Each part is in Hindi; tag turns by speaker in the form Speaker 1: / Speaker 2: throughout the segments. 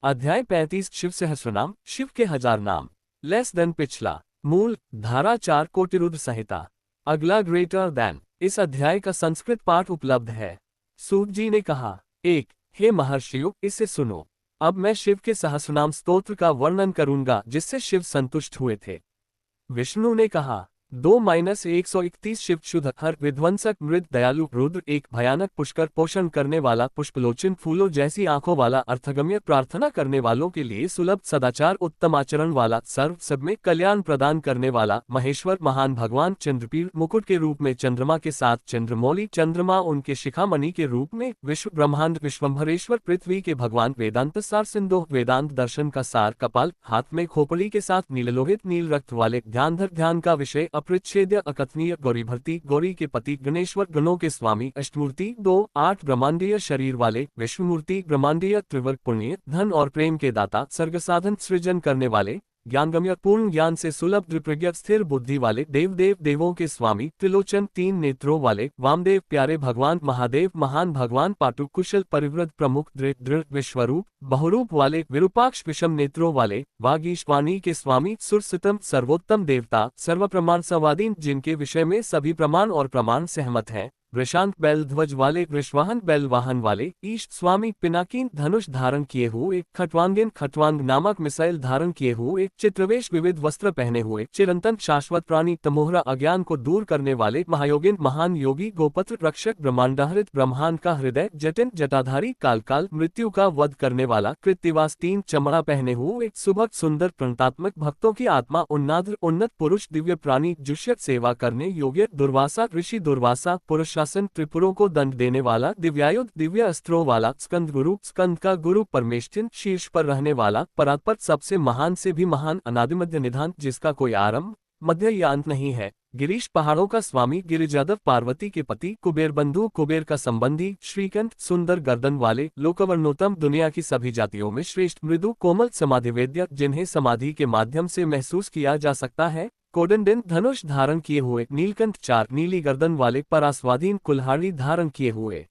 Speaker 1: अध्याय 35 शिव सहस्रनाम, शिव के 1000 नाम। लेस देन पिछला। मूल धारा 4 कोटिरुद्र संहिता। अगला ग्रेटर देन। इस अध्याय का संस्कृत पाठ उपलब्ध है। सूत जी ने कहा, 1 हे महर्षियों, इसे सुनो। अब मैं शिव के सहस्रनाम स्तोत्र का वर्णन करूंगा जिससे शिव संतुष्ट हुए थे। विष्णु ने कहा, 2-131 शिव शुद्ध हर विध्वंसक मृद दयालु रुद्र एक भयानक पुष्कर पोषण करने वाला पुष्पलोचन फूलों जैसी आंखों वाला अर्थगम्य प्रार्थना करने वालों के लिए सुलभ सदाचार उत्तम आचरण वाला सर्व सब में कल्याण प्रदान करने वाला महेश्वर महान भगवान चंद्रपीड़ मुकुट के रूप में चंद्रमा के साथ चंद्रमौली चंद्रमा उनके शिखामणि के रूप में विश्व ब्रह्मांड विश्वम्भरेश्वर पृथ्वी के भगवान वेदांत सार सिंधु वेदांत दर्शन का सार कपाल हाथ में खोपड़ी के साथ नीललोहित नील रक्त वाले ध्यान का विषय अपरिच्छेद्य अकथनीय गौरी भरती गौरी के पति गणेश्वर गणों के स्वामी अष्टमूर्ति 2-8 ब्रह्मांडीय शरीर वाले विश्वमूर्ति ब्रह्मांडीय त्रिवर्ग पुण्य धन और प्रेम के दाता सर्ग साधन सृजन करने वाले ज्ञानगम्य पूर्ण ज्ञान से सुलभ द्विप्रज्ञ स्थिर बुद्धि वाले देवों के स्वामी त्रिलोचन 3 नेत्रों वाले वामदेव प्यारे भगवान महादेव महान भगवान पाटु कुशल परिवृत प्रमुख दृढ़ विश्वरूप बहुरूप वाले विरूपाक्ष विषम नेत्रों वाले वागीशवाणी के स्वामी सुरसितम सर्वोत्तम देवता सर्व प्रमाण सवादीन जिनके विषय में सभी प्रमाण और प्रमाण सहमत हैं। वृषांक बैल ध्वज वाले वृषवाहन बैल वाहन वाले ईश स्वामी पिनाकीन धनुष धारण किए हुए खटवांगिन खटवांग नामक मिसाइल धारण किए हुए चित्रवेश विविध वस्त्र पहने हुए चिरंतन शाश्वत प्राणी तमोहरा अज्ञान को दूर करने वाले महायोगिन महान योगी गोपत्र रक्षक ब्रह्मांडहरित ब्रह्मांड का हृदय जटिन जटाधारी काल मृत्यु का वध करने वाला कृत्तिवास 3 चमड़ा पहने हुए सुभग सुंदर प्रणतात्मक भक्तों की आत्मा उन्नाद्र उन्नत पुरुष दिव्य प्राणी जुष्यत सेवा करने योग्य दुर्वासा ऋषि दुर्वासा पुरुष शासन त्रिपुरों को दंड देने वाला दिव्यायुध दिव्य अस्त्रों वाला स्कंद का गुरु परमेष्ठिन शीर्ष पर रहने वाला परात्पर सबसे महान से भी महान अनादिमध्य निधान जिसका कोई आरंभ मध्य या अंत नहीं है। गिरीश पहाड़ों का स्वामी गिरिजादव पार्वती के पति कुबेर बंधु कुबेर का संबंधी श्रीकंठ सुंदर गर्दन वाले लोकवर्णोत्तम दुनिया की सभी जातियों में श्रेष्ठ मृदु कोमल समाधिवेद्य जिन्हें समाधि के माध्यम से महसूस किया जा सकता है। कोदंडिन धनुष धारण किए हुए नीलकंठ 4 नीली गर्दन वाले परास्वाधीन कुल्हाड़ी धारण किए हुए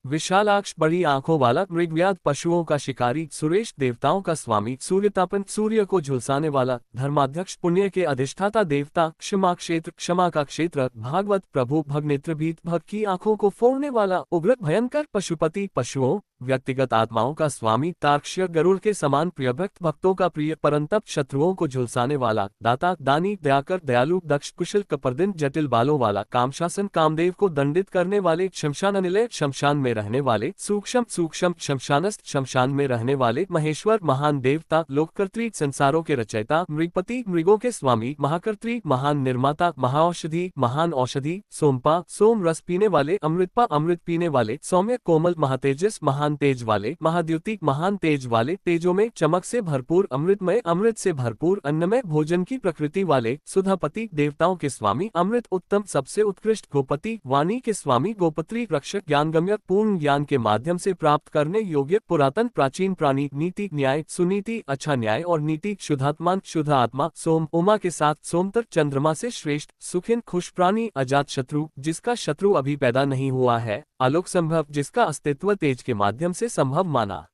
Speaker 1: विशालाक्ष बड़ी आंखों वाला मृगव्याध पशुओं का शिकारी सुरेश देवताओं का स्वामी सूर्यतापन सूर्य को झुलसाने वाला धर्माध्यक्ष पुण्य के अधिष्ठाता देवता क्षमा का क्षेत्र भागवत प्रभु भगनेत्र भीत भक्त की आंखों को फोड़ने वाला उग्र भयंकर पशुपति पशुओं व्यक्तिगत आत्माओं का स्वामी तार्क्ष्य गरुड़ के समान प्रियभक्त भक्तों का प्रिय परंतप शत्रुओं को झुलसाने वाला दाता दानी दयाकर दयालु दक्ष कुशल कपर्दिन जटिल बालों वाला कामशासन कामदेव को दंडित करने वाले शमशान निलय शमशान में रहने वाले सूक्ष्म शमशानस्थ शमशान में रहने वाले महेश्वर महान देवता लोककर्त्री संसारों के रचयिता मृगपति मृगों के स्वामी महाकर्त्री महान निर्माता महाऔषधि महान औषधि सोमपा सोम रस पीने वाले अमृतपा अमृत पीने वाले सौम्य कोमल महातेजस महान तेज वाले महाद्युति महान तेज वाले तेजों में चमक से भरपूर अमृतमय अमृत से भरपूर अन्नमय भोजन की प्रकृति वाले सुधापति देवताओं के स्वामी अमृत उत्तम सबसे उत्कृष्ट गोपति वाणी के स्वामी गोपत्री रक्षक ज्ञानगम्य पूर्ण ज्ञान के माध्यम से प्राप्त करने योग्य पुरातन प्राचीन प्राणी नीति न्याय सुनीति अच्छा न्याय और नीति शुद्धात्मान शुद्ध आत्मा सोम उमा के साथ सोमतर चंद्रमा से श्रेष्ठ सुखिन खुश प्राणी अजात शत्रु जिसका शत्रु अभी पैदा नहीं हुआ है आलोक संभव जिसका अस्तित्व तेज के माध्यम से संभव माना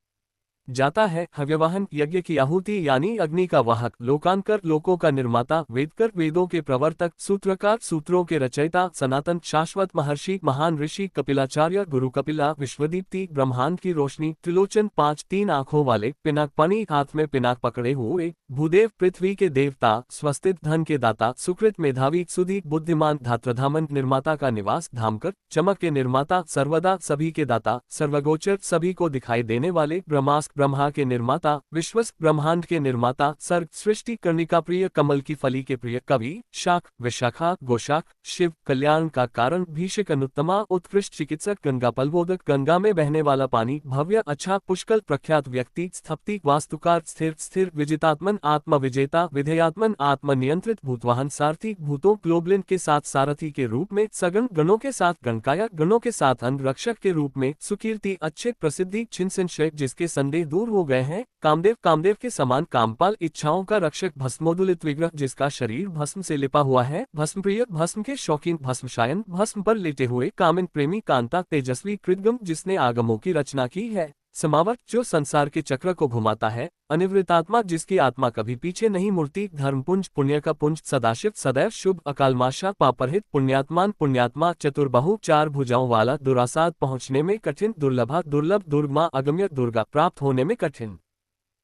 Speaker 1: जाता है हव्यवाहन यज्ञ की आहुति यानी अग्नि का वाहक लोकांकर लोकों का निर्माता वेदकर वेदों के प्रवर्तक सूत्रकार सूत्रों के रचयिता सनातन शाश्वत महर्षि महान ऋषि कपिलाचार्य गुरु कपिला विश्वदीप्ति ब्रह्मांड की रोशनी त्रिलोचन 5 आंखों वाले पिनाक पानी हाथ में पिनाक पकड़े हुए भूदेव पृथ्वी के देवता स्वस्तित धन के दाता सुकृत मेधावी सुधी बुद्धिमान धात्रधामन निर्माता का निवास धामकर चमक के निर्माता सर्वदा सभी के दाता सर्वगोचर सभी को दिखाई देने वाले ब्रह्मास्त्र ब्रह्मा के निर्माता विश्वस ब्रह्मांड के निर्माता सर्ग सृष्टि कर्णिका प्रिय कमल की फली के प्रिय कवि शाख विशाखा गोशाख शिव कल्याण का कारण भीषक अनुत्तमा उत्कृष्ट चिकित्सक गंगा पलबोधक गंगा में बहने वाला पानी भव्य अच्छा पुष्कल प्रख्यात व्यक्ति स्थपति वास्तुकार स्थिर विजितात्मन आत्म विजेता विधेयात्मन आत्म नियंत्रित भूतवाहन सारथी भूतों ग्लोबलिन के साथ सारथी के रूप में सगण गणों के साथ गणकायक गणों के साथ अंग रक्षक के रूप में सुकीर्ति अच्छे प्रसिद्धि छिन्न जिसके संदेह दूर हो गए हैं कामदेव के समान कामपाल इच्छाओं का रक्षक भस्मोदुलित विग्रह जिसका शरीर भस्म से लिपा हुआ है भस्म प्रिय भस्म के शौकीन भस्मशायन भस्म पर लेटे हुए कामिन प्रेमी कांता तेजस्वी कृतगम जिसने आगमों की रचना की है समावर्त जो संसार के चक्र को घुमाता है, अनिवृत्तात्मा जिसकी आत्मा कभी पीछे नहीं मुड़ती, धर्मपुंज पुण्य का पुंज, सदाशिव सदैव शुभ, अकालमाशा पापरहित, पुण्यात्मान पुण्यात्मा, चतुर्बाहु चार भुजाओं वाला, दुरासाद पहुँचने में कठिन, दुर्लभा दुर्लभ, दुर्गमा अगम्य, दुर्गा प्राप्त होने में कठिन,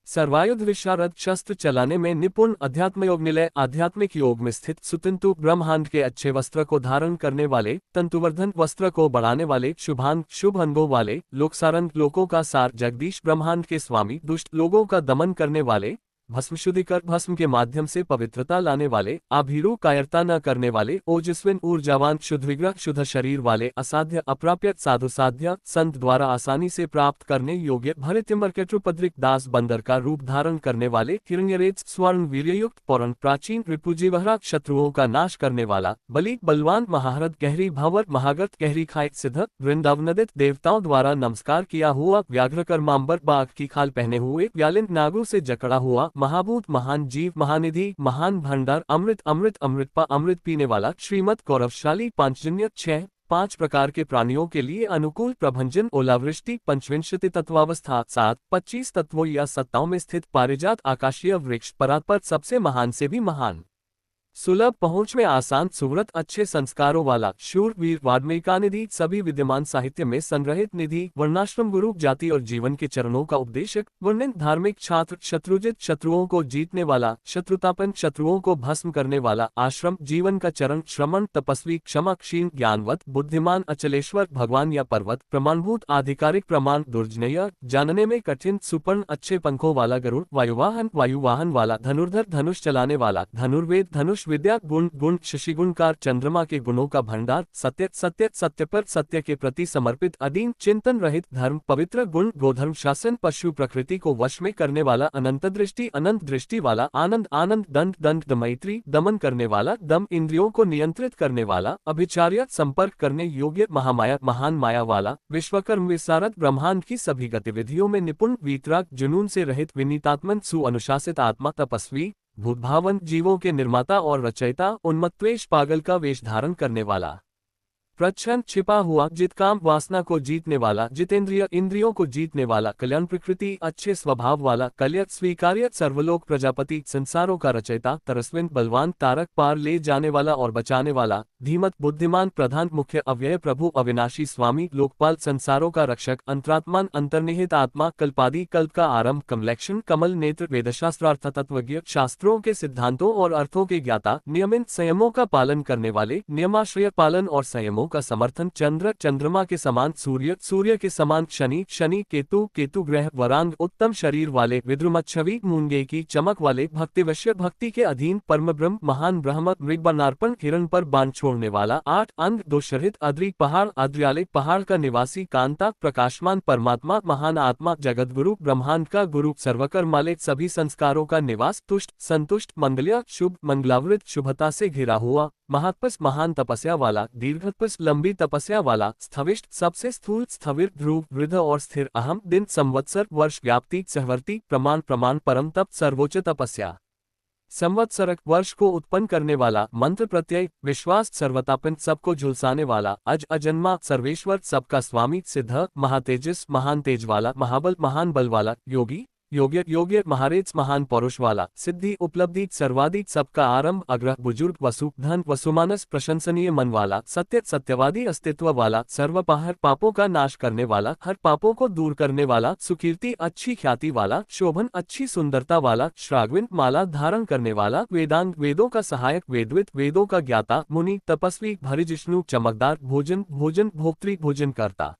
Speaker 1: सर्वायुध विशारद, शस्त्र चलाने में निपुण, अध्यात्म योग निलय आध्यात्मिक योग में स्थित, सुतंतु ब्रह्मांड के अच्छे वस्त्र को धारण करने वाले, तंतुवर्धन वस्त्र को बढ़ाने वाले, शुभांग शुभ अंगों वाले, लोकसारंग लोकों का सार, जगदीश ब्रह्मांड के स्वामी, दुष्ट लोगों का दमन करने वाले, भस्म शुद्धिकर भस्म के माध्यम से पवित्रता लाने वाले, आभीरू कायरता न करने वाले, ओजस्विन ऊर्जावान, शुद्ध विग्रह शुद्ध शरीर वाले, असाध्य अप्राप्य साधु साध्य, संत द्वारा आसानी से प्राप्त करने योग्य, भरित्यम्बर केट्रुपद्रिक दास बंदर का रूप धारण करने वाले, हिरण्यरेत स्वर्ण वीर्ययुक्त, पौरण प्राचीन, रिपुजीवहरा शत्रुओं का नाश करने वाला, बलि बलवान, महाहरद, गहरी भावर, महागत, गहरी खाई, सिद्ध वृंदावनदित, देवताओं द्वारा नमस्कार किया हुआ, व्याघ्रकर्मांबर, बाघ की खाल पहने हुए, व्यालिन नागों से जकड़ा हुआ, महाभूत, महान जीव, महानिधि, महान भंडार, अमृत अमृत अमृतपा, अमृत पीने वाला, श्रीमद गौरवशाली, पांचजन्य 6 5 प्रकार के प्राणियों के लिए अनुकूल, प्रभंजन, ओलावृष्टि, पंचविंशति तत्वावस्था 7 25 तत्वों या सत्ताओं में स्थित, पारिजात, आकाशीय वृक्ष, परात्पर, सबसे महान से भी महान, सुलभ पहुंच में आसान, सुव्रत, अच्छे संस्कारों वाला, शूर वीर, वाल्मीकानिधि, सभी विद्यमान साहित्य में संग्रहित निधि, वर्णाश्रम, गुरु जाति और जीवन के चरणों का उपदेशक, वर्णित धार्मिक छात्र, शत्रुजित, शत्रुओं को जीतने वाला, शत्रुतापन, शत्रुओं को भस्म करने वाला, आश्रम, जीवन का चरण, श्रमण, तपस्वी, क्षमा, क्षीण, ज्ञानवत, बुद्धिमान, अचलेश्वर, भगवान या पर्वत, प्रमाणभूत, आधिकारिक, प्रमाण, दुर्जनेय, जानने में कठिन, सुपर्ण, अच्छे पंखों वाला, गरुड़, वायुवाहन वाला, धनुर्धर, धनुष चलाने वाला, धनुर्वेद, धनुष विद्या, गुण शशिगुणकार, चंद्रमा के गुणों का भंडार, सत्य पर सत्य के प्रति समर्पित, अधीन, चिंतन रहित, धर्म पवित्र, गुण गोधर्म, शासन, पशु प्रकृति को वश में करने वाला, अनंत दृष्टि वाला, आनंद, दंड मैत्री, दमन करने वाला, दम, इंद्रियों को नियंत्रित करने वाला, अभिचार्य, संपर्क करने योग्य, महामाया, महान माया वाला, विश्वकर्म, विशारद, ब्रह्मांड की सभी गतिविधियों में निपुण, वीतराग, जुनून से रहित, विनीतात्मन, सुअनुशासित आत्मा, तपस्वी, भूतभावन, जीवों के निर्माता और रचयिता, उन्मत्त्वेष, पागल का वेश धारण करने वाला, प्रच्छन्न, छिपा हुआ, जित काम वासना को जीतने वाला, जितेंद्रिय, इंद्रियों को जीतने वाला, कल्याण प्रकृति, अच्छे स्वभाव वाला, कल्यक, स्वीकार्य, सर्वलोक प्रजापति, संसारों का रचयिता, तरस्विन, बलवान, तारक, पार ले जाने वाला और बचाने वाला, धीमत, बुद्धिमान, प्रधान, मुख्य, अव्यय, प्रभु, अविनाशी, स्वामी, लोकपाल, संसारों का रक्षक, अंतरात्मान, अंतर्निहित आत्मा, कल्पादि, कल्प का आरंभ, कमलेक्षण, कमल नेत्र, वेदशास्त्रार्थ तत्वज्ञ, शास्त्रों के सिद्धांतों और अर्थों के ज्ञाता, नियमित संयमों का पालन करने वाले, नियमाश्रय पालन और संयमों का समर्थन, चंद्र, चंद्रमा के समान, सूर्य के समान, शनि, केतु ग्रह, वरांग, उत्तम शरीर वाले, विद्रुमच्छवि, मूंगे की चमक वाले, भक्तिवश्य, भक्ति के अधीन, परम ब्रह्म, महान ब्रह्म, मृगबनार्पण, हिरण पर बाण छोड़ने वाला, 8 अंग, दोषरहित, अद्रि पहाड़, आद्रियाले पहाड़ का निवासी, कांता, प्रकाशमान, परमात्मा, महान आत्मा, जगतगुरु, ब्रह्मांड का गुरु, सर्वकर्माले, सभी संस्कारों का निवास, तुष्ट, संतुष्ट, मंगल्य, शुभ, मंगलावृत, शुभता से घिरा हुआ, महात्पस, महान तपस्या वाला, दीर्घतपस, लंबी तपस्या वाला, स्थविष्ट, सबसे स्थूल, स्थविर, ध्रुव, वृद्ध और स्थिर, अहम, दिन, संवत्सर, वर्ष, व्याप्ति, सहवर्ती, प्रमाण, परम तप, सर्वोच्च तपस्या, संवत्सरक, वर्ष को उत्पन्न करने वाला, मंत्र प्रत्यय, विश्वास, सर्वतापन, सबको झुलसाने वाला, अजन्मा, सर्वेश्वर, सबका स्वामी, सिद्ध, महातेजस, महान तेज वाला, महाबल, महान बल वाला, योगी, योग्य, महारेच, महान पौरुष वाला, सिद्धि, उपलब्धि, सर्वाधिक, सबका आरंभ, अग्रह, बुजुर्ग, वसु, धन, वसुमानस, प्रशंसनीय मन वाला, सत्यवादी, अस्तित्व वाला, सर्वपाहर, पापों का नाश करने वाला, हर पापों को दूर करने वाला, सुकीर्ति, अच्छी ख्याति वाला, शोभन, अच्छी सुंदरता वाला, श्राग्विन, माला धारण करने वाला, वेदांग, वेदों का सहायक, वेदवित, वेदों का ज्ञाता, मुनि, तपस्वी, भरिजिष्णु, चमकदार, भोजन भोजन करता,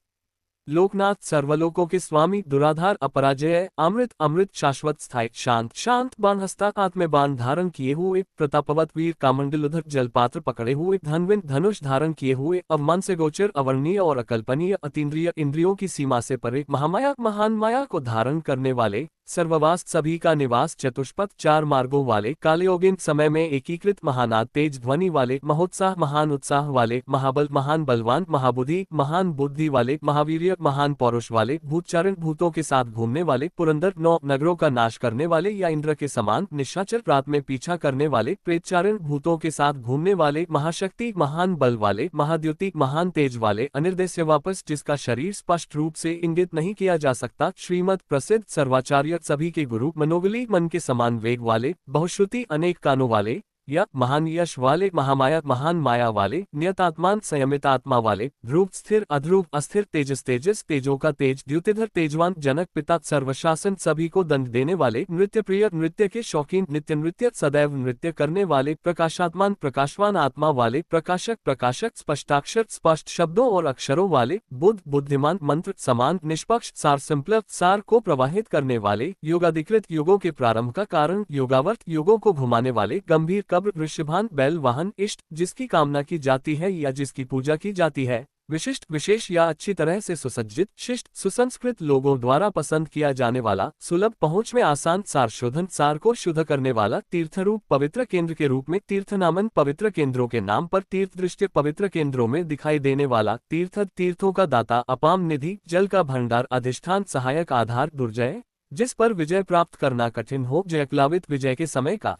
Speaker 1: लोकनाथ, सर्वलोकों के स्वामी, दुराधार, अपराजय, अमृत, शाश्वत, स्थायी, शांत, बाण हस्ता, हाथ में बाण धारण किए हुए, प्रतापवत, वीर, कामंडलुधर, जलपात्र पकड़े हुए, धनविन, धनुष धारण किए हुए, अवमान से गोचर, अवर्णीय और अकल्पनीय, अतीन्द्रिय, इंद्रियों की सीमा से परे, महामाया, महान माया को धारण करने वाले, सर्ववास्त सभी का निवास चतुष्पथ 4 मार्गों वाले कालयोगिन समय में एकीकृत महानाद तेज ध्वनि वाले महोत्साह महान उत्साह वाले महाबल महान बलवान महाबुद्धि महान बुद्धि वाले महावीर्य महान पौरुष वाले भूतचारण भूतों के साथ घूमने वाले पुरंदर 9 नगरों का नाश करने वाले या इंद्र के समान निशाचर रात में पीछा करने वाले प्रेतचारण भूतों के साथ घूमने वाले महाशक्ति महान बल वाले महाद्युति महान तेज वाले अनिर्देश्य वापस जिसका शरीर स्पष्ट रूप से इंगित नहीं किया जा सकता श्रीमद प्रसिद्ध सर्वाचार्य सभी के गुरु मनोबली मन के समान वेग वाले बहुश्रुति अनेक कानों वाले या महान यश वाले महामाया महान माया वाले नियतात्मान संयमित आत्मा वाले ध्रुव स्थिर अध्रुव अस्थिर तेजस तेजस तेजों का तेज द्युतिधर तेजवान जनक पिता सर्वशासन सभी को दंड देने वाले नृत्य प्रिय नृत्य के शौकीन नित्य नृत्य सदैव नृत्य करने वाले प्रकाशात्मान प्रकाशवान आत्मा वाले प्रकाशक प्रकाशक स्पष्टाक्षर स्पष्ट शब्दों और अक्षरों वाले बुद्ध बुद्धिमान मंत्र समान निष्पक्ष सार सिंपल सार को प्रवाहित करने वाले योगाधिकृत युगों के प्रारंभ का कारण योगावर्त युगों को घुमाने वाले गंभीर ऋषभान बैल वाहन इष्ट जिसकी कामना की जाती है या जिसकी पूजा की जाती है विशिष्ट विशेष या अच्छी तरह से सुसज्जित शिष्ट सुसंस्कृत लोगों द्वारा पसंद किया जाने वाला सुलभ पहुंच में आसान सार शोधन सार को शुद्ध करने वाला तीर्थरूप पवित्र केंद्र के रूप में तीर्थनामन पवित्र केंद्रों के नाम पर तीर्थ दृष्टि पवित्र केंद्रों में दिखाई देने वाला तीर्थ तीर्थों का दाता अपाम निधि जल का भंडार अधिष्ठान सहायक आधार दुर्जय जिस पर विजय प्राप्त करना कठिन हो जयक्लावित विजय के समय का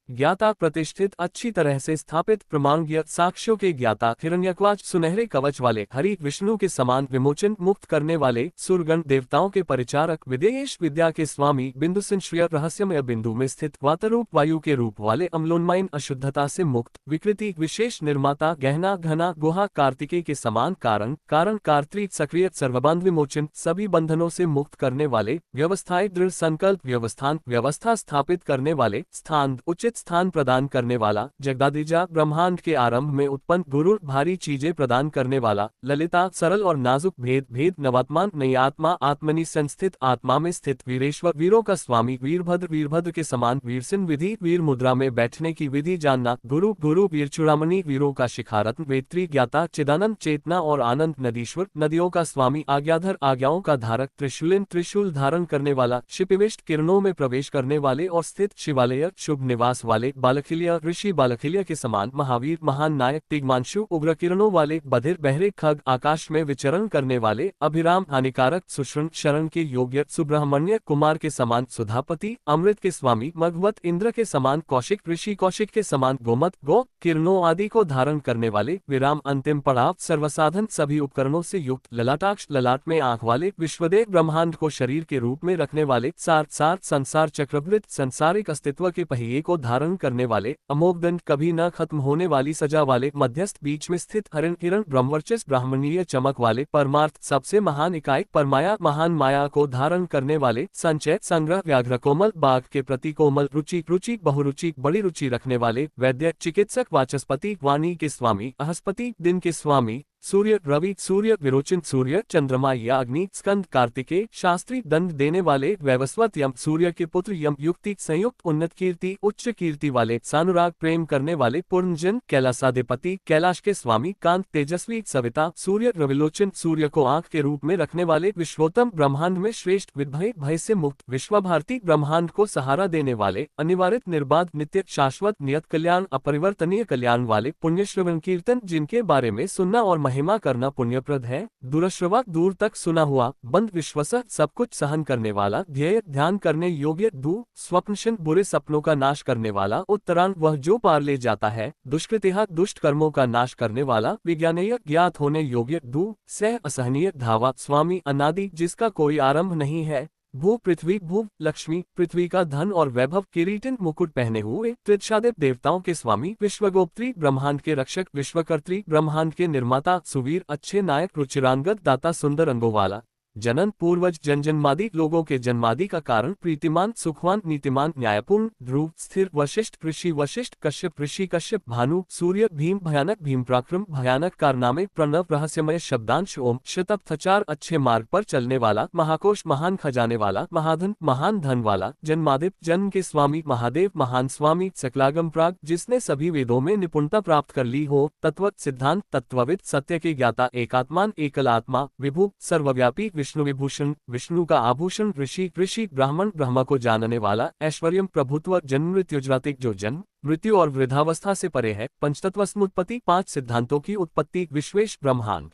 Speaker 1: ज्ञाता प्रतिष्ठित अच्छी तरह से स्थापित प्रमाणज्ञ साक्ष्यों के ज्ञाता हिरण्यकवच सुनहरे कवच वाले हरि विष्णु के समान विमोचन मुक्त करने वाले सुरगण देवताओं के परिचारक विदेश विद्या के स्वामी बिंदु संश्रय रहस्यमय बिंदु में स्थित वातरूप वायु के रूप वाले अम्लोन्माइन अशुद्धता से मुक्त विकृति विशेष निर्माता गहना घना गुहा कार्तिकेय के समान कारण कारण कार्तिक सक्रिय सर्वबंध विमोचन सभी बंधनों से मुक्त करने वाले व्यवस्थाएं दृढ़ संकल्प व्यवस्थान व्यवस्था स्थापित करने वाले स्थान उचित स्थान प्रदान करने वाला जगदादिजा ब्रह्मांड के आरंभ में उत्पन्न गुरु भारी चीजें प्रदान करने वाला ललिता सरल और नाजुक भेद भेद नवात्मान नई आत्मा आत्मनि संस्थित आत्मा में स्थित वीरेश्वर वीरों का स्वामी वीरभद्र के समान वीरसिन विधि वीर मुद्रा में बैठने की विधि जानना गुरु गुरु वीरचूड़ामणि वीरों का शिखारत्न वेत्री ज्ञाता चिदानंद चेतना और आनंद नदीश्वर नदियों का स्वामी आज्ञाधर आज्ञाओं का धारक त्रिशूलिन त्रिशूल धारण करने वाला शिपिविष्ट किरणों में प्रवेश करने वाले और स्थित शिवालय शुभ निवास वाले बालखिलिया ऋषि बालखिलिया के समान महावीर महान नायक तिग्मांशु उग्र किरणों वाले बधिर बहरे खग आकाश में विचरण करने वाले अभिराम हानिकारक सुश्रण शरण के योग्य सुब्रह्मण्य कुमार के समान सुधापति अमृत के स्वामी मघवत इंद्र के समान कौशिक ऋषि कौशिक के समान गोमत गो किरणों आदि को धारण करने वाले विराम अंतिम पड़ाव सर्वसाधन सभी उपकरणों से युक्त ललाटाक्ष ललाट में आंख वाले विश्वदेव ब्रह्मांड को शरीर के रूप में रखने वाले सार सार संसार चक्रवृत्त संसारिक अस्तित्व के पहिए को धारण करने वाले अमोघदंड कभी न खत्म होने वाली सजा वाले मध्यस्थ बीच में स्थित हरण हिरण ब्रह्मवर्चस्व ब्राह्मणीय चमक वाले परमार्थ सबसे महान इकाई परमाया महान माया को धारण करने वाले संचय संग्रह व्याघ्र कोमल बाघ के प्रति कोमल रुचि रुचि बहुरुचि बड़ी रुचि रखने वाले वैद्य चिकित्सक वाचस्पति वाणी के स्वामी अहस्पति दिन के स्वामी सूर्य रवि सूर्य विरोचन सूर्य चंद्रमा या अग्नि स्कंद कार्तिकेय शास्त्री दंड देने वाले वैवस्वत यम सूर्य के पुत्र यम युक्ति संयुक्त उन्नत कीर्ति उच्च कीर्ति वाले सानुराग प्रेम करने वाले पूर्णजन कैलासाधिपति कैलाश के स्वामी कांत तेजस्वी सविता सूर्य रविलोचन सूर्य को आंख के रूप में रखने वाले विश्वोत्तम ब्रह्मांड में श्रेष्ठ विभय भय से मुक्त विश्वभारती ब्रह्मांड को सहारा देने वाले अनिवार्य निर्बाध नित्य शाश्वत नियत कल्याण अपरिवर्तनीय कल्याण वाले पुण्यश्रवण कीर्तन जिनके बारे में सुनना और महिमा करना पुण्यप्रद है दूरश्रवा दूर तक सुना हुआ बंद विश्वस सब कुछ सहन करने वाला ध्येय ध्यान करने योग्य दू स्वप्नशन बुरे सपनों का नाश करने वाला उत्तरायण वह जो पार ले जाता है दुष्कृतिहा दुष्ट कर्मों का नाश करने वाला विज्ञानीय ज्ञात होने योग्य दू सह असहनीय धावा स्वामी अनादि जिसका कोई आरंभ नहीं है भू पृथ्वी भू लक्ष्मी पृथ्वी का धन और वैभव किरीटन मुकुट पहने हुए त्रिदशादेव देवताओं के स्वामी विश्वगोप्त्री ब्रह्मांड के रक्षक विश्वकर्त्री ब्रह्मांड के निर्माता सुवीर अच्छे नायक रुचिरांगत दाता सुंदर अंगों वाला जनन पूर्वज जनजन्मादि लोगों के जन्मादि का कारण प्रीतिमान सुखवान नीतिमान न्यायपूर्ण ध्रुव स्थिर वशिष्ठ वशिष्ठ कश्यप ऋषि कश्यप भानु सूर्य भीम भयानक भीम पराक्रम भयानक कारनामे प्रणव रहस्यमय शब्दांश ओम शतपथचार अच्छे मार्ग पर चलने वाला महाकोश महान खजाने वाला महाधन महान धन वाला जन्मादिप जन्म के स्वामी महादेव महान स्वामी सकलागम प्राग जिसने सभी वेदों में निपुणता प्राप्त कर ली हो तत्व सिद्धांत तत्वविद सत्य के ज्ञाता एकात्मान एकल आत्मा विभु सर्वव्यापी विष्णु विभूषण, विष्णु का आभूषण, ऋषि, ऋषि ब्राह्मण, ब्रह्मा को जानने वाला, ऐश्वर्यम प्रभुत्व, जन्म मृत्युजरातिक जो जन्म मृत्यु और वृद्धावस्था से परे है, पंचतत्व समुत्पत्ति, 5 सिद्धांतों की उत्पत्ति, विश्वेश ब्रह्मांड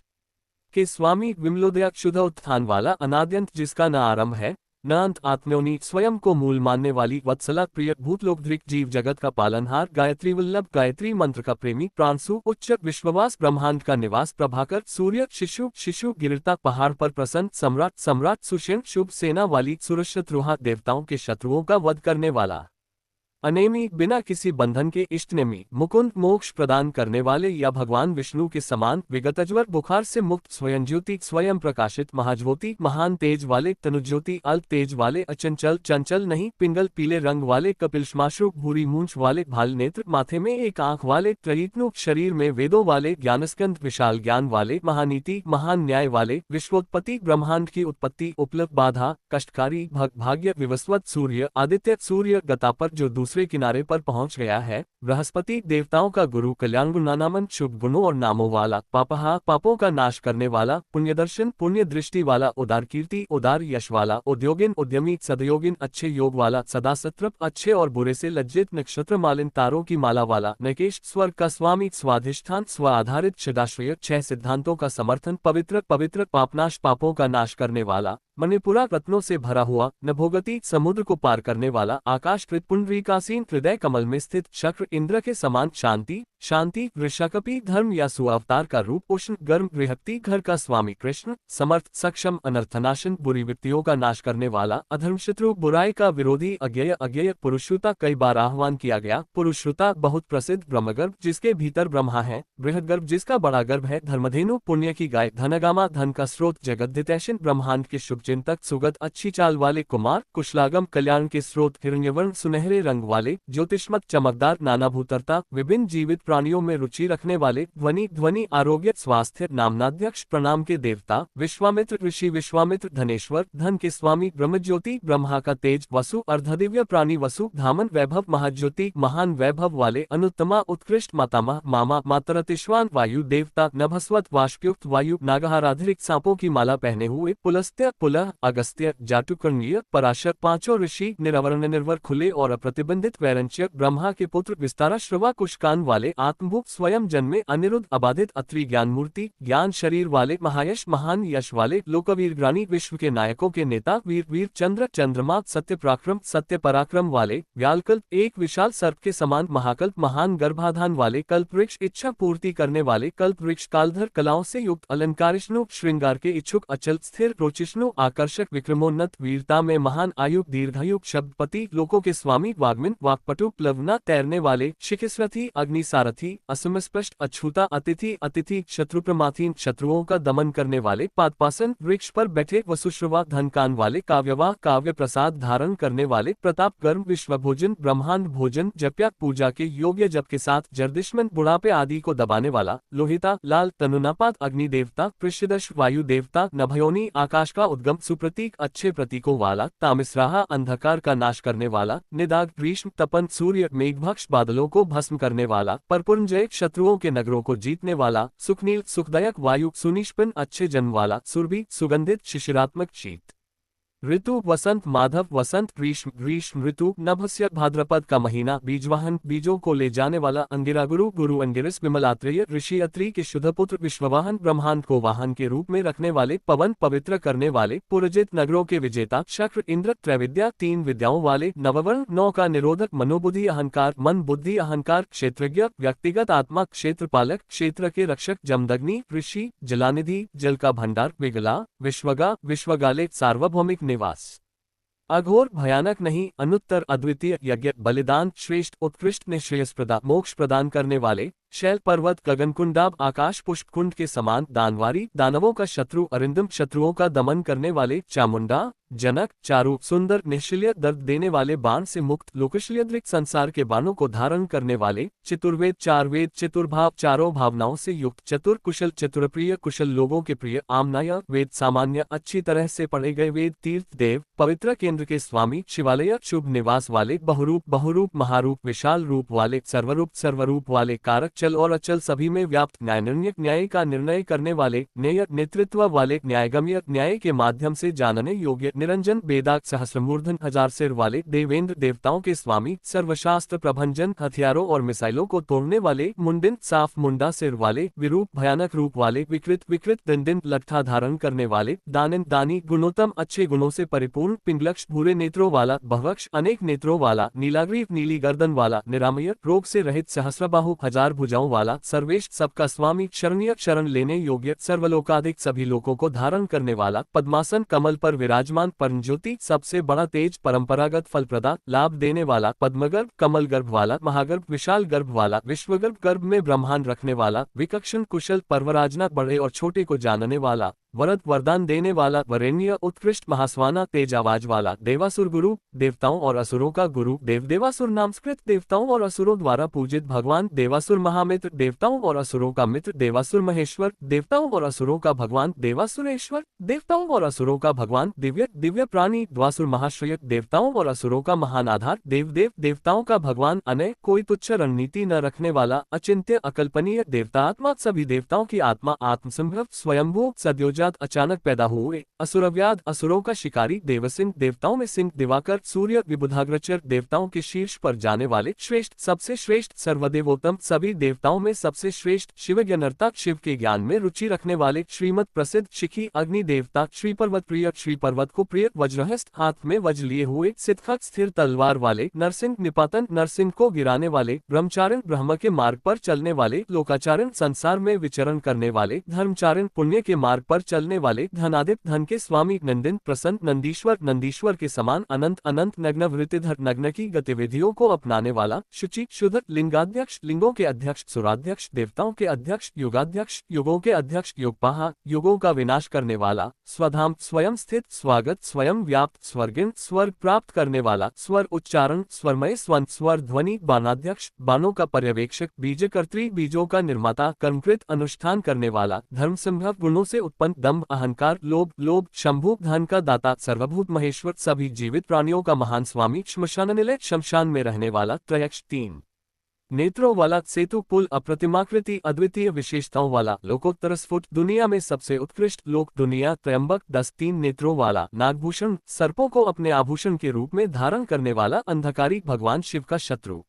Speaker 1: के स्वामी, विमलोदय शुद्ध उत्थान वाला, अनाद्यंत जिसका न आरंभ है न अंत, आत्मयोनि, स्वयं को मूल मानने वाली, वत्सला प्रिय, भूतलोकधृक जीव जगत का पालनहार, गायत्री वल्लभ, गायत्री मंत्र का प्रेमी, प्रांशु, उच्च, विश्ववास, ब्रह्मांड का निवास, प्रभाकर, सूर्य, शिशु, शिशु, गिरता, पहाड़ पर प्रसन्न, सम्राट, सम्राट, सुषेण, शुभ, सेना वाली, सुरशत्रुहा, देवताओं के शत्रुओं का वध करने वाला, अनेमी, बिना किसी बंधन के, इष्टनेमी, मुकुंद, मोक्ष प्रदान करने वाले या भगवान विष्णु के समान, विगतज्वर, बुखार से मुक्त, स्वयं ज्योति, स्वयं प्रकाशित, महाज्योति, महान तेज वाले, तनुज्योति, अल्प तेज वाले, अचंचल, चंचल नहीं, पिंगल, पीले रंग वाले, कपिल, श्माश्रु, भूरी मूंछ वाले, भाल नेत्र, माथे में एक आंख वाले, त्रयीत्नु, शरीर में वेदों वाले, ज्ञानस्कंद, विशाल ज्ञान वाले, महानीति, महान न्याय वाले, विश्वोत्पत्ति, ब्रह्मांड की उत्पत्ति, उपलब्ध, बाधा, कष्टकारी, भाग्य, विवस्वत, सूर्य, आदित्य, सूर्य गता पर जो दूसरे किनारे पर पहुंच गया है, बृहस्पति, देवताओं का गुरु, कल्याण गुणानामन, शुभ गुणों और नामों वाला, पापहा, पापों का नाश करने वाला, पुण्यदर्शन, पुण्य दृष्टि वाला, उदार कीर्ति, उदार यश वाला, उद्योगिन, उद्यमी, सदयोगिन, अच्छे योग वाला, सदा सत्रप, अच्छे और बुरे से लज्जित, नक्षत्र मालिन, तारों की माला वाला, नकेश, स्वर्ग का स्वामी, स्वाधिष्ठान, स्व आधारित, सदाश्रय, 6 सिद्धांतों का समर्थन, पवित्र, पवित्र, पापनाश, पापों का नाश करने वाला, मणिपुरा रत्नों से भरा हुआ, नभोगति, समुद्र को पार करने वाला, आकाशकृत, पुंडरीकासीन, हृदय कमल में स्थित, शक्र, इंद्र के समान, शांति, शांति, वृषकपि, धर्म या सुअवतार का रूप, उष्ण, गर्म, बृहत्ति, घर का स्वामी, कृष्ण, समर्थ, सक्षम, अनर्थनाशन, बुरी वृत्तियों का नाश करने वाला, अधर्मशत्रु, बुराई का विरोधी, अज्ञेय, अज्ञेय, पुरुषुता, कई बार आह्वान किया गया, पुरुषुता, बहुत प्रसिद्ध, ब्रह्मगर्भ, जिसके भीतर ब्रह्मा है, बृहदगर्भ, जिसका बड़ा गर्भ है, धर्मधेनु, पुण्य की गाय, धनगामा, धन का स्रोत, जगद्धितैशन, ब्रह्मांड के शुभ चिंतक, सुगत, अच्छी चाल वाले, कुमार, कुशलागम, कल्याण के स्रोत, हिरण्यवर्ण, सुनहरे रंग वाले, ज्योतिष्मत, चमकदार, नानाभूतरता, विभिन्न जीवित प्राणियों में रुचि रखने वाले, ध्वनि, ध्वनि, आरोग्य, स्वास्थ्य, नामनाध्यक्ष, प्रणाम के देवता, विश्वामित्र ऋषि, विश्वामित्र, धनेश्वर, धन के स्वामी, ब्रह्मज्योति, ब्रह्मा का तेज, वसु, अर्धदिव्य प्राणी, वसु, धामन, वैभव, महाज्योति, महान वैभव वाले, अनुत्तमा, उत्कृष्ट, मातामह, मामा, मातरतिश्वान, वायु देवता, नभस्वत, वाष्पयुक्त वायु, नागहाराधिक, सांपों की माला पहने हुए, पुलस्त्य, पुलह, अगस्त्य, जाटुकर्णीय, पराशर, 5 ऋषि, निरवर्ण, निर्वर, खुले और अप्रतिबंधित, वैरंच्य, ब्रह्मा के पुत्र, विस्तारा, श्रवा, कुशकान वाले, आत्मभूत, स्वयं जन्मे, अनिरुद्ध, अबाधित, अत्रि, ज्ञान मूर्ति, ज्ञान शरीर वाले, महायश, महान यश वाले, लोकवीर, ग्राणी, विश्व के नायकों के नेता, वीर, वीर, चंद्र, चंद्रमा, सत्य पराक्रम, सत्य पराक्रम वाले, व्यालकल्प, एक विशाल सर्प के समान, महाकल्प, महान गर्भाधान वाले, कल्प वृक्ष, इच्छा पूर्ति करने वाले, कल्प वृक्ष, कालधर, कलाओं से युक्त, अलंकारिष्णु, श्रृंगार के इच्छुक, अचल, स्थिर, रोचिष्णु, आकर्षक, विक्रमोन्नत, वीरता में महान, आयु, दीर्घायु, शब्दपति, लोकों के स्वामी, वाग्मिन, वाक्पटु, प्लवना, तैरने वाले, शिखिस्रथी, अग्नि सारथी, असमस्पष्ट, अछूता, अतिथि, अतिथि, शत्रुप्रमाथीन, शत्रुओं का दमन करने वाले, पादपासन, वृक्ष पर बैठे, वसुश्रवा, धनकान वाले, काव्यवाह, काव्य प्रसाद धारण करने वाले, प्रताप, गर्म, विश्वभोजन, ब्रह्मांड भोजन, जप्या, पूजा के योग्य जप के साथ, जर्दिशमन, बुढ़ापे आदि को दबाने वाला, लोहिता, लाल, तनुनापात, अग्नि देवता, पृष्ठदश, वायु देवता, नभयोनि, आकाश का उद्गम, सुप्रतीक, अच्छे प्रतीकों वाला, तामिसराहा, अंधकार का नाश करने वाला, निदाग, ग्रीष्म, तपन, सूर्य, मेघभक्ष, बादलों को भस्म करने वाला, परपुरंजय, शत्रुओं के नगरों को जीतने वाला, सुखनील, सुखदायक, वायु, सुनिष्पन, अच्छे जन्म वाला, सुरभि, सुगंधित, शिशिरात्मक, शीत ऋतु, वसंत, माधव, वसंत, ग्रीष्म, ग्रीष्म ऋतु, नभस्य, भाद्रपद का महीना, बीजवाहन, बीजों को ले जाने वाला, अंगिरा, गुरु, गुरु अंगिरस, विमलात्रेय, ऋषि अत्रि के शुद्ध पुत्र, विश्ववाहन, ब्रह्मांड को वाहन के रूप में रखने वाले, पवन, पवित्र करने वाले, पुरजित नगरों के विजेता, शक्र, इंद्र, त्रैविद्या, 3 विद्याओं वाले, नववर्ण, 9 का निरोधक, मनोबुद्धि, अहंकार, मन, बुद्धि, अहंकार, क्षेत्रज्ञ, व्यक्तिगत आत्मा, क्षेत्रपालक, क्षेत्र के रक्षक, जमदग्नि, ऋषि, जलानिधि, जल का भंडार, विगला, विश्वगा, विश्वगाले, सार्वभौमिक निवास, अघोर, भयानक नहीं, अनुत्तर, अद्वितीय, यज्ञ, बलिदान, श्रेष्ठ, उत्कृष्ट, निःश्रेयसप्रदा, मोक्ष प्रदान करने वाले, शैल पर्वत, गगनकुंडाब, आकाश पुष्प कुंड के समान, दानवारी, दानवों का शत्रु, अरिंदम, शत्रुओं का दमन करने वाले, चामुंडा, जनक, चारु, सुंदर, निश्चल्य, दर्द देने वाले, बाण से मुक्त, लोकशल्यदृक, संसार के बाणों को धारण करने वाले, चतुर्वेद, 4 वेद, चतुर्भाव, चारों भावनाओं से युक्त, चतुर, कुशल, चतुरप्रिय, कुशल लोगों के प्रिय, आमनाय, वेद सामान्य, अच्छी तरह से पढ़े गए वेद, तीर्थ देव, पवित्र केंद्र के स्वामी, शिवालय, शुभ निवास वाले, बहुरूप, बहुरूप, महारूप, विशाल रूप वाले, सर्वरूप, सर्वरूप वाले, कारक, चल और अचल सभी में व्याप्त, न्यायनिर्णयक, न्याय का निर्णय करने वाले, न्याय नेतृत्व वाले, न्यायगम्य, न्याय के माध्यम से जानने योग्य, निरंजन, बेदाग, सहस्रमूर्धन, हजार सिर वाले, देवेंद्र, देवताओं के स्वामी, सर्वशास्त्र प्रभंजन, हथियारों और मिसाइलों को तोड़ने वाले, मुंडिन, साफ मुंडा सिर वाले, विरूप, भयानक रूप वाले, विकृत विकृत दंडिन, लट्ठा धारण करने वाले, दानिन, दानी, गुणोत्तम, अच्छे गुणों से परिपूर्ण, पिंगलक्ष, भूरे नेत्रों वाला, भवक्ष, अनेक नेत्रों वाला, नीलाग्रीव, नीली गर्दन वाला, निरामय, रोग से रहित, सहस्रबाहु, हजार भुजाओं वाला, सर्वेश, सबका स्वामी, शरणीय, शरण लेने योग्य, सर्वलोकाधिक, सभी लोगों को धारण करने वाला, पद्मासन, कमल पर विराजमान, परमज्योति, सबसे बड़ा तेज, परंपरागत फलप्रदा, लाभ देने वाला, पद्मगर्भ, कमल गर्भ वाला, महागर्भ, विशाल गर्भ वाला, विश्वगर्भ, गर्भ में ब्रह्मांड रखने वाला, विकक्षण, कुशल, पर्वराजना, बड़े और छोटे को जानने वाला, वरद, वरदान देने वाला, वरेण्य, उत्कृष्ट, महास्वाना, तेज आवाज वाला, देवासुर गुरु, देवताओं और असुरों का गुरु, देवासुर नामस्कृत, देवताओं और असुरों द्वारा पूजित भगवान, देवासुर महामित्र, देवताओं और असुरों का मित्र, देवासुर महेश्वर, देवताओं और असुरों का भगवान, देवासुरेश्वर, देवताओं और असुरों का भगवान, दिव्य दिव्य प्राणी, द्वासुर महाश्रयक, देवताओं और असुरों का महान आधार, देवदेव, देवताओं का भगवान, अनय, कोई तुच्छ रणनीति न रखने वाला, अचिंत्य, अकल्पनीय, देवता आत्मा, सभी देवताओं की आत्मा, आत्मसंभव, स्वयंभू, सद्योजात, अचानक पैदा हुए, असुरव्याध, असुरों का शिकारी, देवसिंह, देवताओं में सिंह, दिवाकर, सूर्य, विबुधाग्रचर, देवताओं के शीर्ष पर जाने वाले, श्रेष्ठ, सबसे श्रेष्ठ, सर्वदेवोत्तम, सभी देवताओं में सबसे श्रेष्ठ, शिवज्ञनर्ता, शिव के ज्ञान में रुचि रखने वाले, श्रीमत प्रसिद्ध, शिखी, अग्नि देवता, श्री पर्वत प्रिय, श्री पर्वत को प्रिय, वज्रहस्त, हाथ में वज्र लिए हुए, सिद्धखग, स्थिर तलवार वाले, नरसिंह, निपातन, नरसिंह को गिराने वाले, ब्रह्मचारिण, ब्रह्म के मार्ग पर चलने वाले, लोकाचारण, संसार में विचरण करने वाले, धर्मचारिण, पुण्य के मार्ग पर चलने वाले, धनादिप, धन के स्वामी, नंदिन, प्रसन्न, नंदीश्वर, नंदीश्वर के समान, अनंत अनंत, नग्न, वृत्तिधर, नग्न की गतिविधियों को अपनाने वाला, शुचि, शुद्ध, लिंगाध्यक्ष, लिंगों के अध्यक्ष, सुराध्यक्ष, देवताओं के अध्यक्ष, युगाध्यक्ष, युगों के अध्यक्ष, युगपाहा, युगों का विनाश करने वाला, स्वधाम, स्वयं स्थित, स्वागत, स्वयं व्याप्त, स्वर्गिन, स्वर्ग प्राप्त करने वाला, स्वर उच्चारण, स्वरमय, स्वंत, स्वर ध्वनि, बाणाध्यक्ष, बाणों का पर्यवेक्षक, बीजकर्त्री, बीजों का निर्माता, कर्मकृत, अनुष्ठान करने वाला, धर्म संभव, गुणों से उत्पन्न, दंभ, अहंकार, लोभ, शंभु, धन का दाता, सर्वभूत महेश्वर, सभी जीवित प्राणियों का महान स्वामी, श्मशान निलय, शमशान में रहने वाला, त्रयक्ष, 3 नेत्रों वाला, सेतु, पुल, अप्रतिमाकृति, अद्वितीय विशेषताओं वाला, लोकोत्तर, स्फुट, दुनिया में सबसे उत्कृष्ट, लोक, दुनिया, त्रयंबक, 10 3 नेत्रों वाला, नागभूषण, सर्पों को अपने आभूषण के रूप में धारण करने वाला, अंधकारी, भगवान शिव का शत्रु,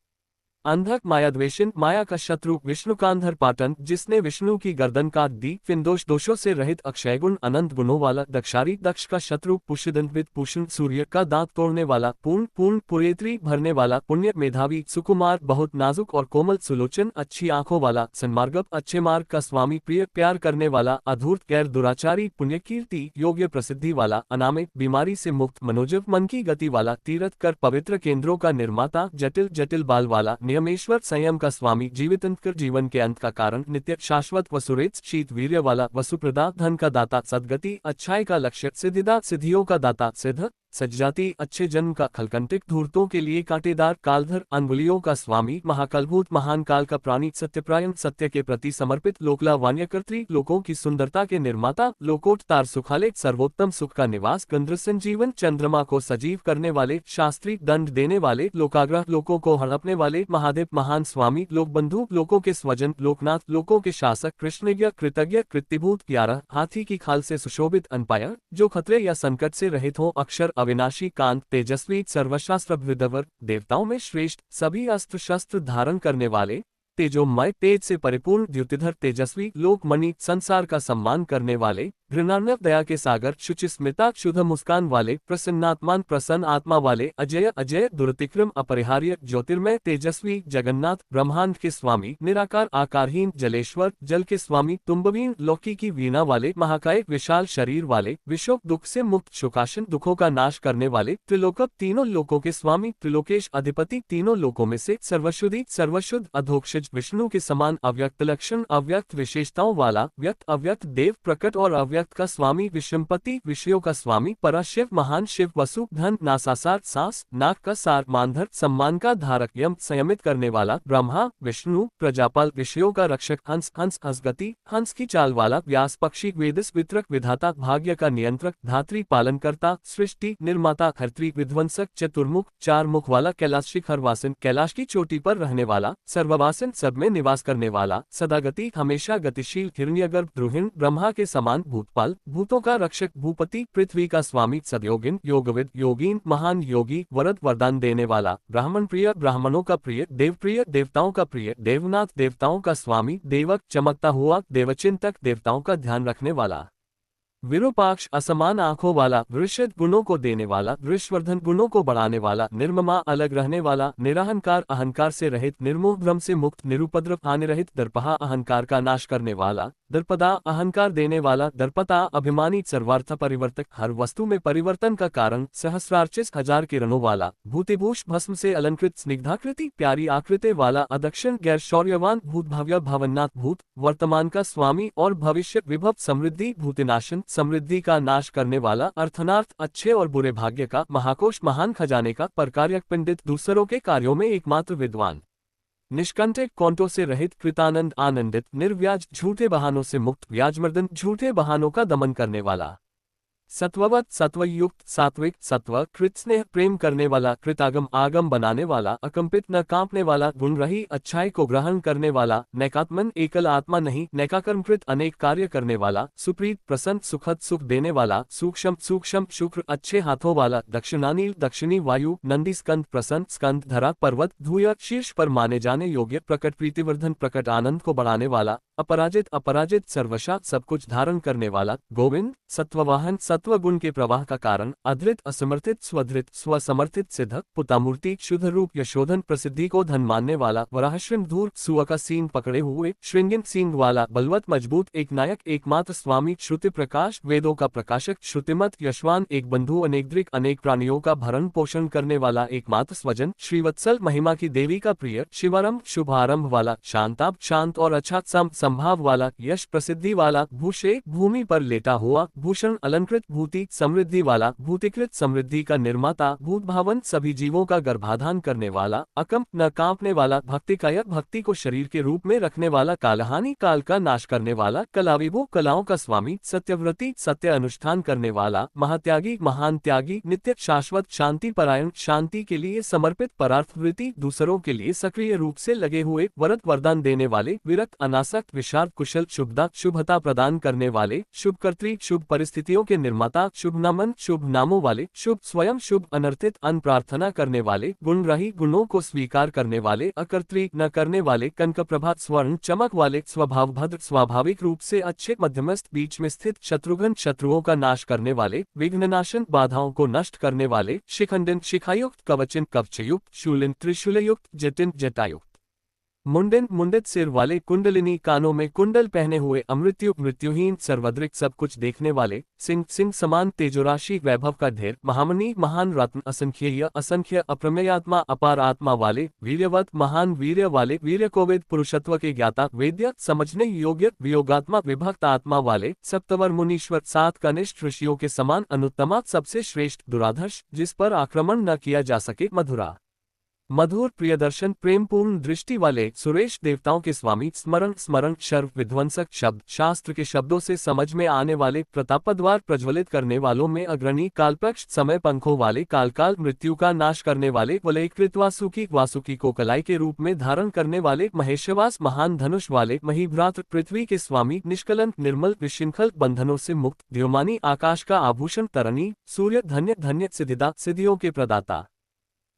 Speaker 1: अंधक, मायाद्वेषिन, माया का शत्रु, विष्णु कांधर पाटन, जिसने विष्णु की गर्दन काट दी, फिंदोष, दोषों से रहित, अक्षय गुण, अनंत गुणों वाला, दक्षारी, दक्ष का शत्रु, पुष्यदंतविद, पूषण, सूर्य का दांत तोड़ने वाला, पूर्ण पुरेत्री भरने वाला, पुण्य, मेधावी, सुकुमार, बहुत नाजुक और कोमल, सुलोचन, अच्छी आंखों वाला, सन्मार्गप, अच्छे मार्ग का स्वामी, प्रिय, प्यार करने वाला, अधूर्त, गैर दुराचारी, पुण्य कीर्ति, योग्य प्रसिद्धि वाला, अनामिक, बीमारी से मुक्त, मनोजव, मन की गति वाला, तीर्थ कर, पवित्र केंद्रों का निर्माता, जटिल जटिल बाल वाला, नियमेश्वर, संयम का स्वामी, जीवितंकर, जीवन के अंत का कारण, नित्य, शाश्वत, वसुरेत, शीत वीर्य वाला, वसुप्रदा, धन का दाता, सद्गति, अच्छाई का लक्ष्य, सिद्धिदा, सिद्धियों का दाता, सिद्ध, सज्जाति, अच्छे जन्म का, खलकंटिक, धूर्तों के लिए कांटेदार, कालधर, अंगुलियों का स्वामी, महाकालभूत, महान काल का प्राणी, सत्यप्रायण, सत्य के प्रति समर्पित, लोकला, वाण्यकर्त्री, लोकों की सुंदरता के निर्माता, लोकोत्तार, सुखालेख, सर्वोत्तम सुख का निवास, गंध्र संजीवन, चंद्रमा को सजीव करने वाले, शास्त्री, दंड देने वाले, लोकाग्रह, लोकों को हड़पने वाले, महादेव, महान स्वामी, लोकबंधु, लोकों के स्वजन, लोकनाथ, लोकों के शासक, कृष्णज्ञ, कृतज्ञ, कृत्यभूत, 11 हाथी की खाल से सुशोभित, अनपायर, जो खतरे या संकट से रहित हो, अक्षर, अविनाशी, कांत, तेजस्वी, सर्वशास्त्रविदवर, देवताओं में श्रेष्ठ, सभी अस्त्र शस्त्र धारण करने वाले, तेजोमय, तेज से परिपूर्ण, द्युतिधर, तेजस्वी, लोकमणि, संसार का सम्मान करने वाले, घृणार्णव, दया के सागर, शुचि स्मिता, शुद्ध मुस्कान वाले, प्रसन्नात्मान, प्रसन्न आत्मा वाले, अजय अजय, दुर्तिक्रम, अपरिहार्य, ज्योतिर्मय, तेजस्वी, जगन्नाथ, ब्रह्मांड के स्वामी, निराकार, आकारहीन, जलेश्वर, जल के स्वामी, तुम्बवीण, लौकी की वीणा वाले, महाकाय, विशाल शरीर वाले, विशोक, दुख से मुक्त, शोकाशन, दुखों का नाश करने वाले, त्रिलोकप, तीनों लोकों के स्वामी, त्रिलोकेश, अधिपति, तीनों लोकों में से सर्वशुद्धि, सर्वशुद्ध, अधोक्षज, विष्णु के समान, अव्यक्त लक्षण, अव्यक्त विशेषताओं वाला, व्यक्त, अव्यक्त, देव, प्रकट और अव्यक्त अव्यक्त का स्वामी विषमपति, विषयों का स्वामी पराशिव, महान शिव वसु, धन नासासार सांस, नाक का सार मानधर, सम्मान का धारक यम, संयमित करने वाला ब्रह्मा विष्णु, प्रजापाल विषयों का रक्षक हंस, हंस हंसगति हंस की चाल वाला, व्यास पक्षी, वेदस वितरक विधाता, भाग्य का नियंत्रक, धात्री पालनकर्ता, सृष्टि निर्माता, खर्त्री विध्वंसक, चतुर्मुख चार मुख वाला, कैलाश शिखर वासन कैलाश की चोटी पर रहने वाला, सर्ववासन सब में निवास करने वाला, सदागति हमेशा गतिशील, हिरण्यगर्भ द्रुहिण ब्रह्मा के समान, भूतपाल भूतों का रक्षक, भूपति पृथ्वी का स्वामी, सदयोगिन योगविद योगीन, महान योगी, वरद वरदान देने वाला, ब्राह्मण प्रिय ब्राह्मणों का प्रिय, देव प्रिय देवताओं का प्रिय, देवनाथ देवताओं का स्वामी, देवक चमकता हुआ, देवचिंतक देवताओं का ध्यान रखने वाला, विरूपाक्ष असमान आंखों वाला, वृषद गुणों को देने वाला, वृषवर्धन गुणों को बढ़ाने वाला, निर्ममा अलग रहने वाला, निराहंकार अहंकार से रहित, निर्मोह भ्रम से मुक्त, निरुपद्रव हानि रहित, दर्पहा अहंकार का नाश करने वाला, दर्पदा अहंकार देने वाला, दर्पता अभिमानी, सर्वार्थ परिवर्तक हर वस्तु में परिवर्तन का कारण, सहस्रार्चित हजार किरणों वाला, भूतिभूष भस्म से अलंकृत, स्निग्धाकृति प्यारी आकृति वाला, अदक्षिण गैर शौर्यवान, भूतभाव्य भवन्नाथ भूत वर्तमान का स्वामी और भविष्य विभव, समृद्धि भूतिनाशन समृद्धि का नाश करने वाला, अर्थनार्थ अच्छे और बुरे भाग्य का, महाकोश महान खजाने का, परकार्यक पंडित दूसरों के कार्यों में एकमात्र विद्वान, निष्कंटक कौंटों से रहित, कृतानंद आनंदित, निर्व्याज झूठे बहानों से मुक्त, व्याजमर्दन झूठे बहानों का दमन करने वाला, सत्ववत सत्वयुक्त सात्विक, सत्व कृत स्नेह प्रेम करने वाला, कृतागम आगम बनाने वाला, अकंपित न कांपने वाला, गुण रही अच्छाई को ग्रहण करने वाला, नैकात्मन एकल आत्मा नहीं नैकाकर्मकृत अनेक कार्य करने वाला, सुप्रीत प्रसन्न सुखद सुख देने वाला, सूक्ष्म शुक्र अच्छे हाथों वाला, दक्षिणानील दक्षिणी वायु, नंदी स्कंद प्रसन्न, स्कंद धरा पर्वत धूय शीर्ष पर माने जाने योग्य, प्रकट प्रीतिवर्धन प्रकट आनंद को बढ़ाने वाला, अपराजित सर्वशा सब कुछ धारण करने वाला, गोविंद सत्ववाहन सत्व गुण के प्रवाह का कारण, अधृत असमर्थित स्वधृत स्वसमर्थित सिद्धक, पुतामूर्ति शुद्ध रूप यशोधन प्रसिद्धि को धन मानने वाला, वराहश्रृंग धूर सुअ का सींग पकड़े हुए, श्रृंगिन सींग वाला, बलवत मजबूत एक नायक एकमात्र स्वामी, श्रुति प्रकाश वेदों का प्रकाशक, श्रुतिमत यशवान एक बंधु, अनेक दृक अनेक प्राणियों का भरण पोषण करने वाला, एकमात्र स्वजन, श्रीवत्सल महिमा की देवी का प्रिय, शिवारंभ शुभारंभ वाला, शांताब शांत और अच्छा संभाव वाला, यश प्रसिद्धि वाला, भूषे भूमि पर लेटा हुआ, भूषण अलंकृत, भूति समृद्धि वाला, भूतिकृत समृद्धि का निर्माता, भूत भावन सभी जीवों का गर्भाधान करने वाला, अकंप न कांपने वाला, भक्ति कायक भक्ति को शरीर के रूप में रखने वाला, कालहानि काल का नाश करने वाला, कलाविभो कलाओं का स्वामी, सत्यव्रती सत्य अनुष्ठान करने वाला, महात्यागी महान त्यागी, नित्य शाश्वत शांति परायण, शांति के लिए समर्पित, परार्थवृत्ति दूसरों के लिए सक्रिय रूप से लगे हुए, वरद वरदान देने वाले, विरक्त अनासक्त विषाद कुशल, शुभदा शुभता प्रदान करने वाले, शुभकर्त्री शुभ परिस्थितियों के निर्माता, शुभ नामन शुभ नामों वाले, शुभ स्वयं शुभ अनर्थित अन प्रार्थना करने वाले, गुण रही गुणों को स्वीकार करने वाले, अकर्त्री न करने वाले, कनक प्रभात स्वर्ण चमक वाले, स्वभाव भद्र स्वाभाविक रूप से अच्छे, मध्यमस्थ बीच में स्थित, शत्रुघ्न शत्रुओं का नाश करने वाले, विघ्ननाशन बाधाओं को नष्ट करने वाले, शिखंडिन शिखायुक्त, कवचिन कवचयुक्त, शूलिन त्रिशूलयुक्त, जटिन जटायुक्त, मुंडिन मुंडित सिर वाले, कुंडलिनी कानों में कुंडल पहने हुए, अमृत्यु मृत्युहीन, सर्वद्रिक सब कुछ देखने वाले, सिंह सिंह समान तेजोराशि वैभव का ढेर, महामणि महान रत्न, असंख्येय असंख्य अप्रमेयात्मा अपार आत्मा वाले, वीर्यवत महान वीर्य वाले, वीर्य को वेद पुरुषत्व के ज्ञाता, वेद्य समझने योग्य, वियोगात्मा विभक्त आत्मा वाले, सप्तवर मुनीश्वर सात कनिष्ठ ऋषियों के समान अनुत्तमा सबसे श्रेष्ठ, दुराधर्ष जिस पर आक्रमण न किया जा सके, मधुरा मधुर प्रियदर्शन प्रेमपूर्ण दृष्टि वाले, सुरेश देवताओं के स्वामी, स्मरण स्मरण शर्व विध्वंसक शब्द शास्त्र के शब्दों से समझ में आने वाले, प्रतापद्वार प्रज्वलित करने वालों में अग्रणी, कालपक्ष समय पंखों वाले, काल मृत्यु का नाश करने वाले, वलयकृत वासुकी को कलाई के रूप में धारण करने वाले, महेशवास महान धनुष वाले, महीभ्रात पृथ्वी के स्वामी, निष्कलंक निर्मल विशृंखल बंधनों से मुक्त, द्योमानी आकाश का आभूषण, तरणी सूर्य धन्य धन्य सिद्धिदा सिद्धियों के प्रदाता,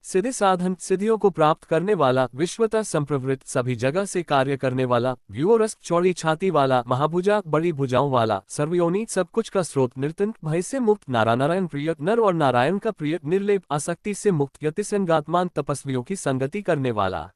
Speaker 1: सिद्धि साधन सिद्धियों को प्राप्त करने वाला, विश्वता संप्रवृत्त सभी जगह से कार्य करने वाला, व्यूरस चौड़ी छाती वाला, महाभुजा बड़ी भुजाओं वाला, सर्वयोनि सब कुछ का स्रोत, निर्तन भय से मुक्त, नारायण प्रिय नर और नारायण का प्रिय, निर्लेप आसक्ति से मुक्त, यतिसंगात्मान तपस्वियों की संगति करने वाला,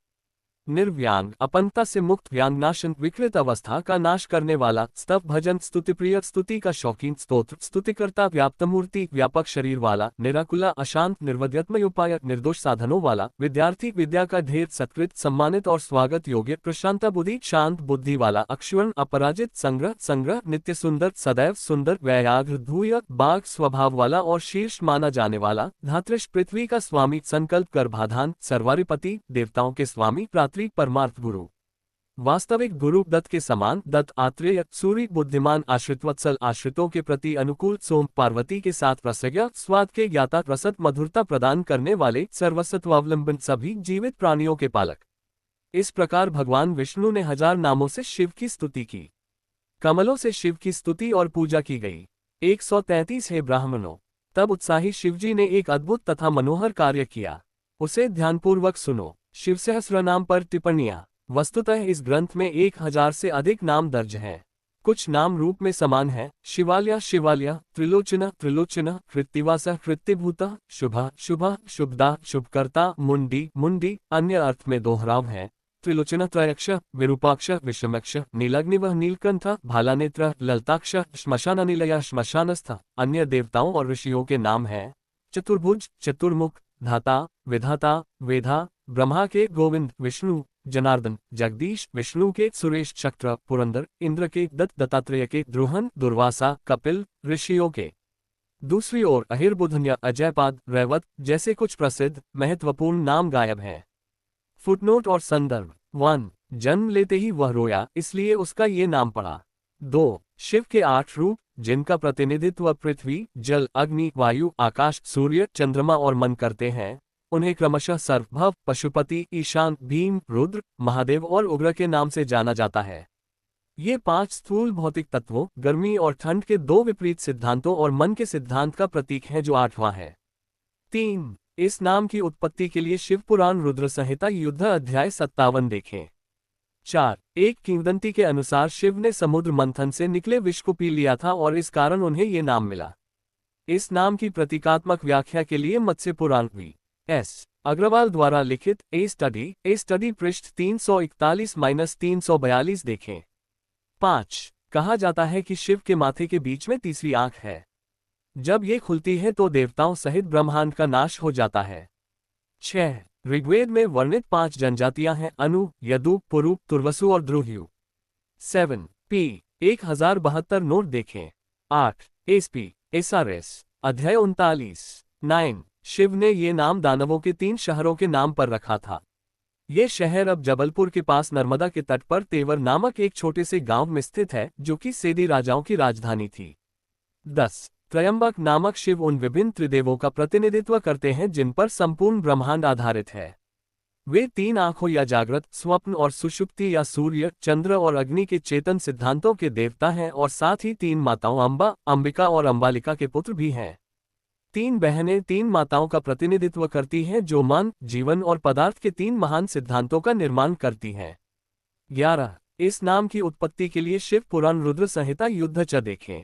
Speaker 1: निर्व्यांग, अपनता से मुक्त, व्यांगनाशन, विकृत अवस्था का नाश करने वाला, स्तव भजन, स्तुतिप्रिय, स्तुति का शौकीन, स्तोत्र, स्तुतिकर्ता, व्याप्तमूर्ति, व्यापक शरीर वाला, निराकुला, अशांत, निर्वध्यत्मय उपाय, निर्दोष साधनों वाला, विद्यार्थी, विद्या का ढेर, सत्कृत, सम्मानित और स्वागत योग्य, प्रशांता बुद्धि, शांत बुद्धि वाला, अक्षुण, अपराजित, संग्रह, नित्य सुंदर, सदैव सुंदर, व्याघ्र, धूय, बाघ स्वभाव वाला और शीर्ष माना जाने वाला, धातृष, पृथ्वी का स्वामी, संकल्प, गर्भाधान, सर्वारिपति, देवताओं के स्वामी, परमार्थ गुरु, वास्तविक गुरु, दत्त के समान, दत्त, आत्रेय, सूर्य, बुद्धिमान, आश्रितवत्सल, आश्रितों के प्रति अनुकूल, सोम, पार्वती के साथ रसज्ञ, स्वाद के ज्ञाता, रसद, मधुरता प्रदान करने वाले, सर्वसत्वावलंबन, सभी जीवित प्राणियों के पालक। इस प्रकार भगवान विष्णु ने 1000 नामों से शिव की स्तुति की। कमलों से शिव की स्तुति और पूजा की गई। 133 हे ब्राह्मणों, तब उत्साही शिवजी ने एक अद्भुत तथा मनोहर कार्य किया, उसे ध्यानपूर्वक सुनो। शिव सहस्रनाम पर टिप्पणियां। वस्तुतः इस ग्रंथ में 1000 से अधिक नाम दर्ज हैं। कुछ नाम रूप में समान हैं, शिवालय, त्रिलोचना, कृत्तिवासा, कृत्तिभूता, शुभा, शुभदा, शुभकर्ता, मुंडी, अन्य अर्थ में दोहराव हैं। त्रिलोचना, त्रयक्ष, विरूपाक्ष, विषमक्ष, नीलाग्निव, नीलकंठ, भालानेत्र, ललताक्ष, श्मशाननिलय, श्मशानस्थ, अन्य देवताओं और ऋषियों के नाम हैं। चतुर्भुज, चतुर्मुख, धाता, विधाता, वेधा, ब्रह्मा के गोविंद, विष्णु, जनार्दन, जगदीश, विष्णु के सुरेश, चक्र, पुरंदर, इंद्र के दत्त, दत्तात्रेय के द्रुहन, दुर्वासा, कपिल, ऋषियों के। दूसरी ओर अहिर्बुधन्य, अजयपाद, रैवत जैसे कुछ प्रसिद्ध महत्वपूर्ण नाम गायब हैं। फुटनोट और संदर्भ। 1. जन्म लेते ही वह रोया, इसलिए उसका ये नाम पड़ा। 2. शिव के 8 रूप, जिनका प्रतिनिधित्व पृथ्वी, जल, अग्नि, वायु, आकाश, सूर्य, चंद्रमा और मन करते हैं, उन्हें क्रमशः सर्व, भव, पशुपति, ईशान, भीम, रुद्र, महादेव और उग्र के नाम से जाना जाता है। ये 5 स्थूल भौतिक तत्वों, गर्मी और ठंड के 2 विपरीत सिद्धांतों और मन के सिद्धांत का प्रतीक है, जो 8वां है। 3. इस नाम की उत्पत्ति के लिए शिव पुराण रुद्र संहिता युद्ध अध्याय 57 देखें। 4. एक किंवदंती के अनुसार शिव ने समुद्र मंथन से निकले विष को पी लिया था और इस कारण उन्हें ये नाम मिला। इस नाम की प्रतीकात्मक व्याख्या के लिए मत्स्य पुराण V. S. अग्रवाल द्वारा लिखित ए स्टडी पृष्ठ 341-342 देखें। 5. कहा जाता है कि शिव के माथे के बीच में तीसरी आंख है। जब ये खुलती है तो देवताओं सहित ब्रह्मांड का नाश हो जाता है। 6. ऋग्वेद में वर्णित 5 जनजातियां हैं, अनु, यदु, पुरु, तुर्वसु और द्रुह्यु। 7. P. 1072 नोट देखें। 8. SP. SRS. अध्याय 39। 9. शिव ने ये नाम दानवों के 3 शहरों के नाम पर रखा था। ये शहर अब जबलपुर के पास नर्मदा के तट पर तेवर नामक एक छोटे से गांव में स्थित है, जो कि सेदी राजाओं की राजधानी थी। 10. त्रयंबक नामक शिव उन विभिन्न त्रिदेवों का प्रतिनिधित्व करते हैं जिन पर संपूर्ण ब्रह्मांड आधारित है। वे 3 आंखों या जागृत, स्वप्न और सुषुप्ति या सूर्य, चंद्र और अग्नि के चेतन सिद्धांतों के देवता हैं और साथ ही 3 माताओं अंबा, अंबिका और अंबालिका के पुत्र भी हैं। 3 बहनें 3 माताओं का प्रतिनिधित्व करती हैं जो मन, जीवन और पदार्थ के 3 महान सिद्धांतों का निर्माण करती हैं। 11. इस नाम की उत्पत्ति के लिए शिव पुराण रुद्र संहिता युद्ध च देखें।